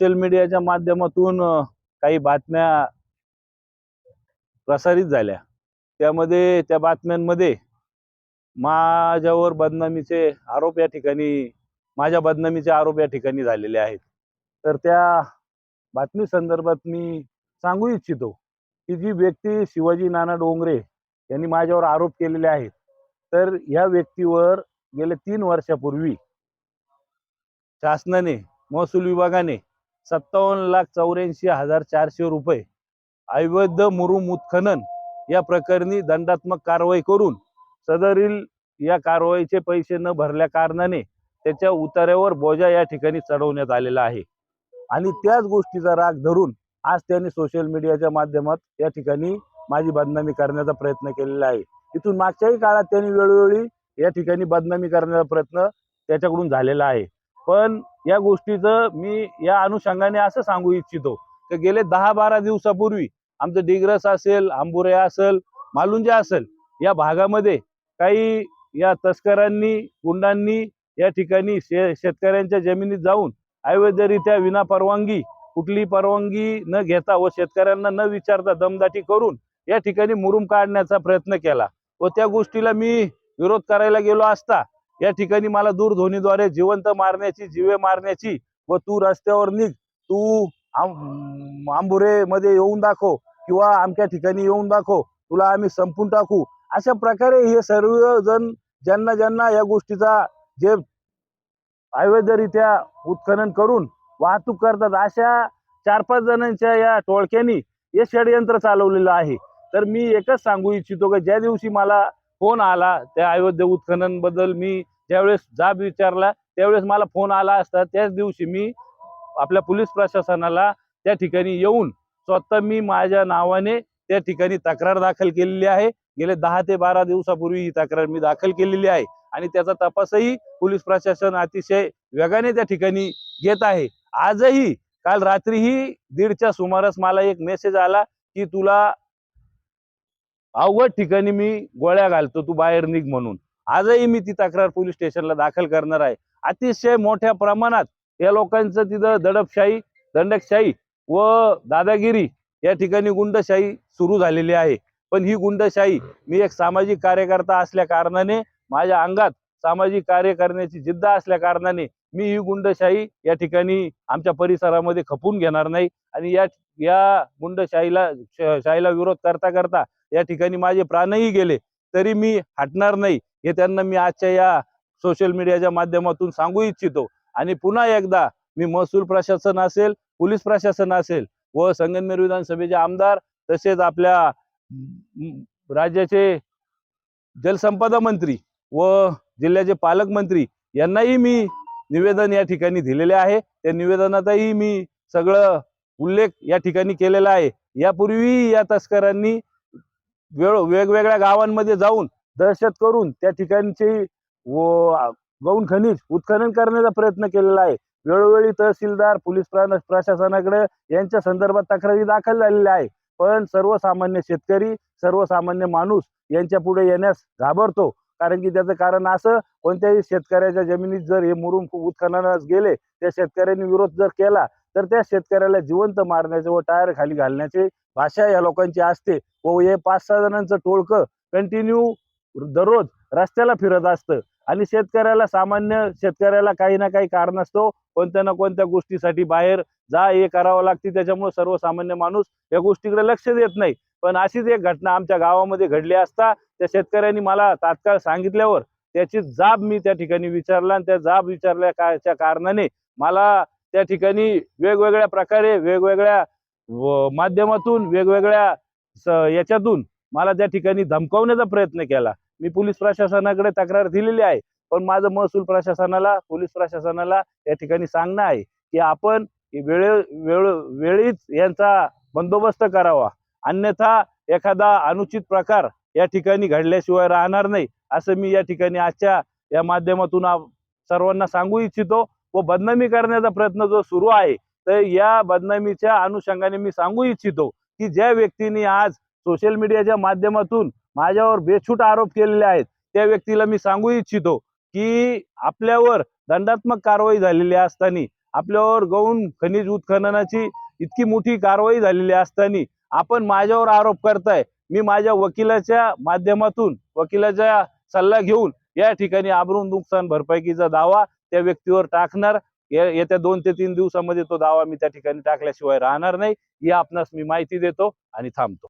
Social मीडियाच्या माध्यमातून काही बातम्या प्रसारित झाल्या। त्यामध्ये त्या बातम्यांमध्ये माझ्यावर बदनामीचे आरोप या ठिकाणी माझ्या बदनामीचे आरोप या ठिकाणी झालेले आहेत। तर त्या बातमी संदर्भात मी सांगू इच्छितो की जी व्यक्ती शिवाजी नाना डोंगरे यांनी माझ्यावर आरोप केलेले आहेत, तर या व्यक्तीवर गेल्या 3 वर्षापूर्वी शासनाने महसूल विभागाने 57,84,400 रुपये अवैध मुरुम उत्खनन या प्रकरणी दंडात्मक कारवाई करून सदरील या कारवाईचे पैसे न भरल्या कारणाने त्याच्या उतार्यावर बोजा या ठिकाणी चढवण्यात आलेला आहे। आणि त्याच गोष्टीचा राग धरून आज त्यांनी सोशल मीडियाच्या माध्यमात या ठिकाणी माझी बदनामी करण्याचा प्रयत्न केलेला आहे। इथून मागच्याही काळात त्यांनी वेळोवेळी या ठिकाणी बदनामी करण्याचा प्रयत्न त्याच्याकडून झालेला आहे। पण या गोष्टीचं मी या अनुषंगाने असं सांगू इच्छितो की गेले 10-12 दिवसापूर्वी आमचं डिग्रस असेल, आंबुरे असेल, मालुंजा असेल या भागामध्ये काही या तस्करांनी, गुंडांनी या ठिकाणी शेतकऱ्यांच्या जमिनीत जाऊन अवैधरित्या विना परवानगी, कुठली परवानगी न घेता व शेतकऱ्यांना न विचारता दमदाटी करून या ठिकाणी मुरुम काढण्याचा प्रयत्न केला व त्या गोष्टीला मी विरोध करायला गेलो असता या ठिकाणी मला दूरध्वनीद्वारे जिवंत मारण्याची, जीवे मारण्याची व तू रस्त्यावर निघ, तू आंबुरे मध्ये येऊन दाखव किंवा आमच्या ठिकाणी येऊन दाखव, तुला आम्ही संपून टाकू, अशा प्रकारे हे सर्व जण ज्यांना ज्यांना या गोष्टीचा जे अवैधरित्या उत्खनन करून वाहतूक करतात अशा 4-5 जणांच्या या टोळक्यांनी हे षडयंत्र चालवलेलं आहे। तर मी एकच सांगू इच्छितो की ज्या दिवशी मला फोन आला त्या अवैध उत्खनन बद्दल, मी ज्यावेळेस जाब विचारला त्यावेळेस मला फोन आला असता, त्याच दिवशी मी आपल्या पोलीस प्रशासनाला त्या ठिकाणी येऊन स्वतः मी माझ्या नावाने त्या ठिकाणी तक्रार दाखल केलेली आहे। गेले 10 ते 12 दिवसापूर्वी ही तक्रार मी दाखल केलेली आहे आणि त्याचा तपासही पोलीस प्रशासन अतिशय वेगाने त्या ठिकाणी घेत आहे। आजही काल रात्रीही 1:30च्या सुमारास मला एक मेसेज आला की तुला अवघड ठिकाणी मी गोळ्या घालतो, तू बाहेर निघ म्हणून। आजही मी ती तक्रार पोलीस स्टेशनला दाखल करणार आहे। अतिशय मोठ्या प्रमाणात या लोकांचं तिथं दडपशाही, दंडकशाही व दादागिरी या ठिकाणी गुंडशाही सुरू झालेली आहे। पण ही गुंडशाही, मी एक सामाजिक कार्यकर्ता असल्या कारणाने, माझ्या अंगात सामाजिक कार्य करण्याची जिद्द असल्या कारणाने मी ही गुंडशाही या ठिकाणी आमच्या परिसरामध्ये खपून घेणार नाही आणि या गुंडशाहीला विरोध करता करता या ठिकाणी माझे प्राणही गेले तरी मी हटणार नाही, हे त्यांना मी आजच्या या सोशल मीडियाच्या माध्यमातून सांगू इच्छितो। आणि पुन्हा एकदा मी महसूल प्रशासन असेल, पोलीस प्रशासन असेल व संगमनेर विधानसभेचे आमदार तसेच आपल्या राज्याचे जलसंपदा मंत्री व जिल्ह्याचे पालकमंत्री यांनाही मी निवेदन या ठिकाणी दिलेले आहे। त्या निवेदनातही मी सगळं उल्लेख या ठिकाणी केलेला आहे। यापूर्वी या तस्करांनी वेगवेगळ्या गावांमध्ये जाऊन दहशत करून त्या ठिकाणचे गौण खनिज उत्खनन करण्याचा प्रयत्न केलेला आहे। वेळोवेळी तहसीलदार, पोलीस प्रशासनाकडे यांच्या संदर्भात तक्रारी दाखल झालेल्या आहे, पण सर्वसामान्य शेतकरी, सर्वसामान्य माणूस यांच्या पुढे येण्यास घाबरतो। कारण की त्याचं कारण असं, कोणत्याही शेतकऱ्याच्या जमिनीत जर हे मुरुम उत्खननास गेले, त्या शेतकऱ्यांनी विरोध जर केला तर त्या शेतकऱ्याला जिवंत मारण्याचे व टायर खाली घालण्याची भाषा या लोकांची असते व हे 5-6 जणांचं टोळकं कंटिन्यू दररोज रस्त्याला फिरत असतं आणि शेतकऱ्याला, सामान्य शेतकऱ्याला काही ना काही कारण असतो, कोणत्या ना कोणत्या गोष्टीसाठी बाहेर जा ये करावं लागते, त्याच्यामुळे सर्वसामान्य माणूस या गोष्टीकडे लक्ष देत नाही। पण अशीच एक घटना आमच्या गावामध्ये घडली असता त्या शेतकऱ्यांनी मला तात्काळ सांगितल्यावर त्याची जाब मी त्या ठिकाणी विचारला आणि त्या जाब विचारल्याच्या कारणाने मला त्या ठिकाणी वेगवेगळ्या प्रकारे, वेगवेगळ्या माध्यमातून, वेगवेगळ्या याच्यातून मला त्या ठिकाणी धमकावण्याचा प्रयत्न केला। मी पोलीस प्रशासनाकडे तक्रार दिलेली आहे, पण माझं महसूल प्रशासनाला, पोलीस प्रशासनाला या ठिकाणी सांगणं आहे की आपण वेळीच यांचा बंदोबस्त करावा, अन्यथा एखादा अनुचित प्रकार या ठिकाणी घडल्याशिवाय राहणार नाही, असं मी या ठिकाणी आजच्या या माध्यमातून सर्वांना सांगू इच्छितो। व बदनामी करण्याचा प्रयत्न जो सुरू आहे, तर या बदनामीच्या अनुषंगाने मी सांगू इच्छितो की ज्या व्यक्तीने आज सोशल मीडियाच्या माध्यमातून माझ्यावर बेछूट आरोप केलेले आहेत, त्या व्यक्तीला मी सांगू इच्छितो की आपल्यावर दंडात्मक कारवाई झालेली असताना आपल्यावर गौण खनिज उत्खननाची इतकी मोठी कारवाई झालेली असताना आपण माझ्यावर आरोप करताय. मी माझ्या वकिलाच्या माध्यमातून वकिलाचा सल्ला घेऊन या ठिकाणी आबरून नुकसान भरपाईचा दावा त्या व्यक्तीवर टाकणार. येत्या 2 ते 3 दिवसामध्ये तो दावा मी त्या ठिकाणी टाकल्याशिवाय राहणार नाही. ही आपणास मी माहिती देतो आणि थांबतो.